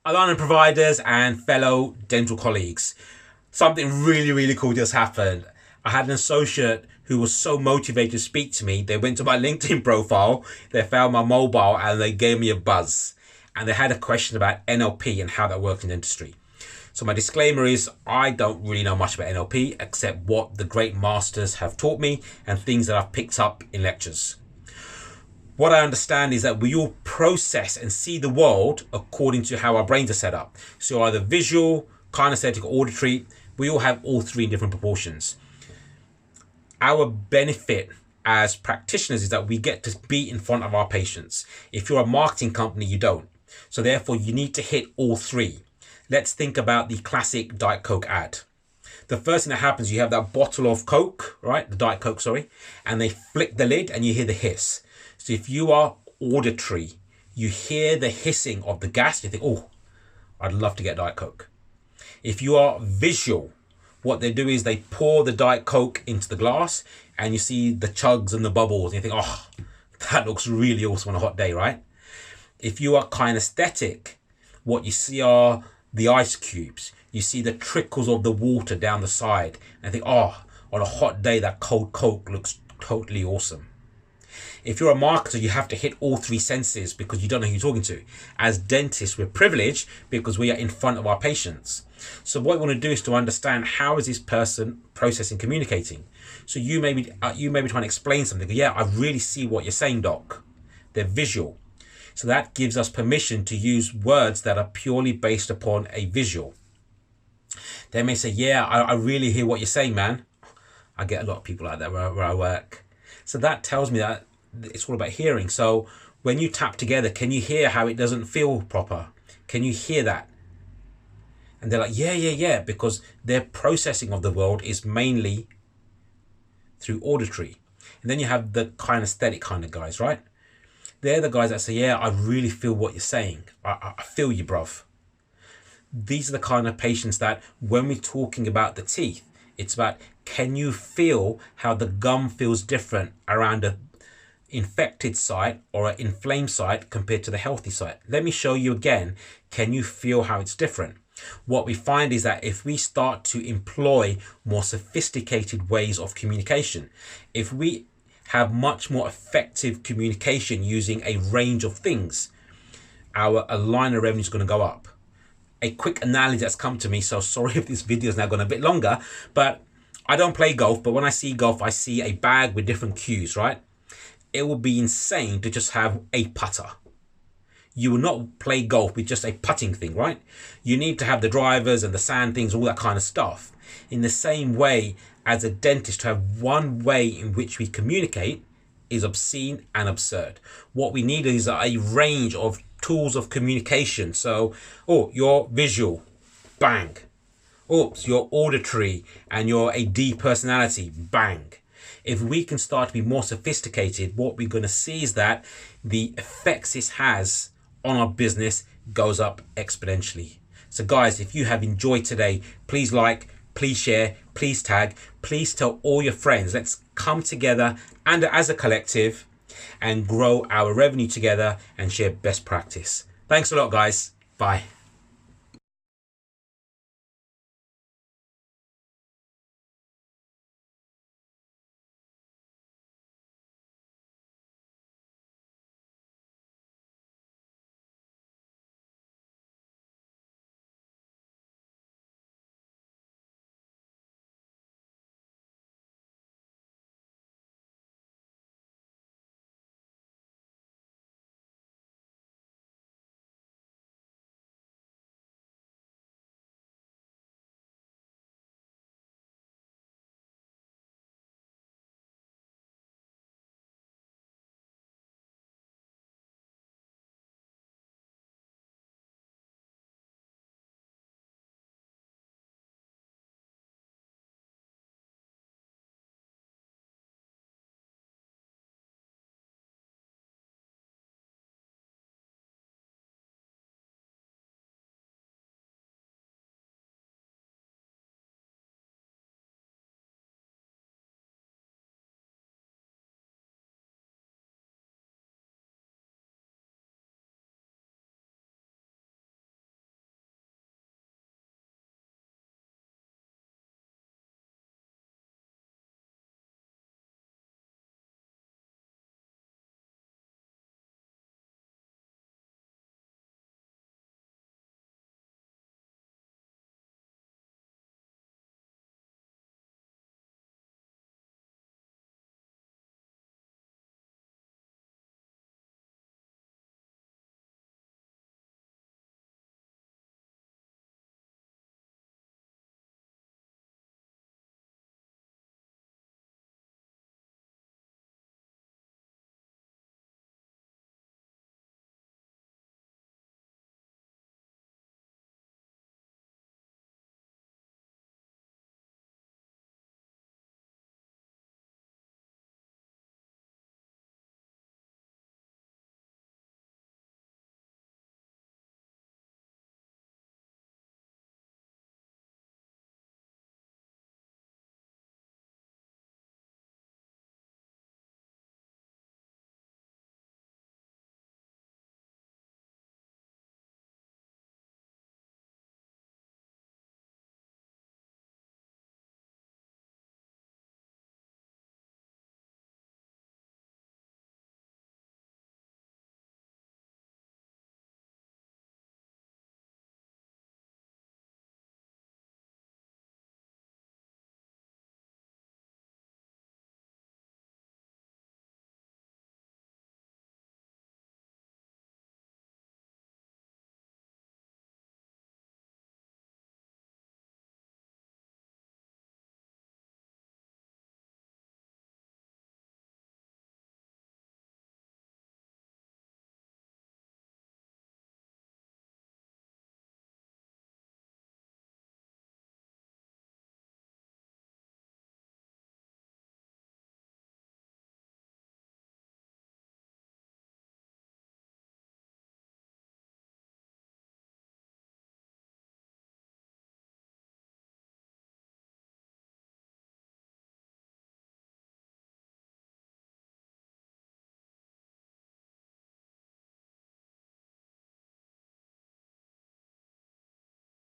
Alignment providers and fellow dental colleagues. Something really cool just happened. I had an associate who was so motivated to speak to me. They went to my LinkedIn profile, they found my mobile and they gave me a buzz. And they had a question about NLP and how that works in dentistry. So my disclaimer is I don't really know much about NLP except what the great masters have taught me and things that I've picked up in lectures. What I understand is that we all process and see the world according to how our brains are set up. So either visual, kinesthetic, or auditory, we all have all three in different proportions. Our benefit as practitioners is that we get to be in front of our patients. If you're a marketing company, you don't. So therefore, you need to hit all three. Let's think about the classic Diet Coke ad. The first thing that happens, you have that bottle of Coke, right? The Diet Coke, sorry. And they flick the lid and you hear the hiss. So if you are auditory, you hear the hissing of the gas, you think, oh, I'd love to get Diet Coke. If you are visual, what they do is they pour the Diet Coke into the glass and you see the chugs and the bubbles. And you think, oh, that looks really awesome on a hot day, right? If you are kinesthetic, what you see are the ice cubes. You see the trickles of the water down the side and think, oh, on a hot day, that cold Coke looks totally awesome. If you're a marketer, you have to hit all three senses because you don't know who you're talking to. As dentists, we're privileged because we are in front of our patients. So what we want to do is to understand how is this person processing, communicating. So you may be trying to explain something. Yeah, I really see what you're saying, doc. They're visual. So that gives us permission to use words that are purely based upon a visual. They may say, yeah, I really hear what you're saying, man. I get a lot of people like that where I work. So that tells me that it's all about hearing. So when you tap together, can you hear how it doesn't feel proper? Can you hear that? And they're like, yeah, because their processing of the world is mainly through auditory. And then you have the kinesthetic kind of guys, right? They're the guys that say, yeah, I really feel what you're saying. I feel you, bruv. These are the kind of patients that when we're talking about the teeth, it's about, can you feel how the gum feels different around a infected site or an inflamed site compared to the healthy site? Let me show you again. Can you feel how it's different? What we find is that if we start to employ more sophisticated ways of communication, if we have much more effective communication using a range of things, our aligner revenue is going to go up. A quick analogy that's come to me, so sorry if this video is now gone a bit longer, but I don't play golf, but when I see golf, I see a bag with different cues, right? It would be insane to just have a putter. You will not play golf with just a putting thing, right? You need to have the drivers and the sand things, all that kind of stuff. In the same way, as a dentist, to have one way in which we communicate is obscene and absurd. What we need is a range of tools of communication. So, oh, you're visual, bang. Oops, you're auditory and you're a D personality, bang. If we can start to be more sophisticated, what we're going to see is that the effects this has on our business goes up exponentially. So guys, if you have enjoyed today, please like, please share, please tag, please tell all your friends. Let's come together and as a collective and grow our revenue together and share best practice. Thanks a lot, guys. Bye.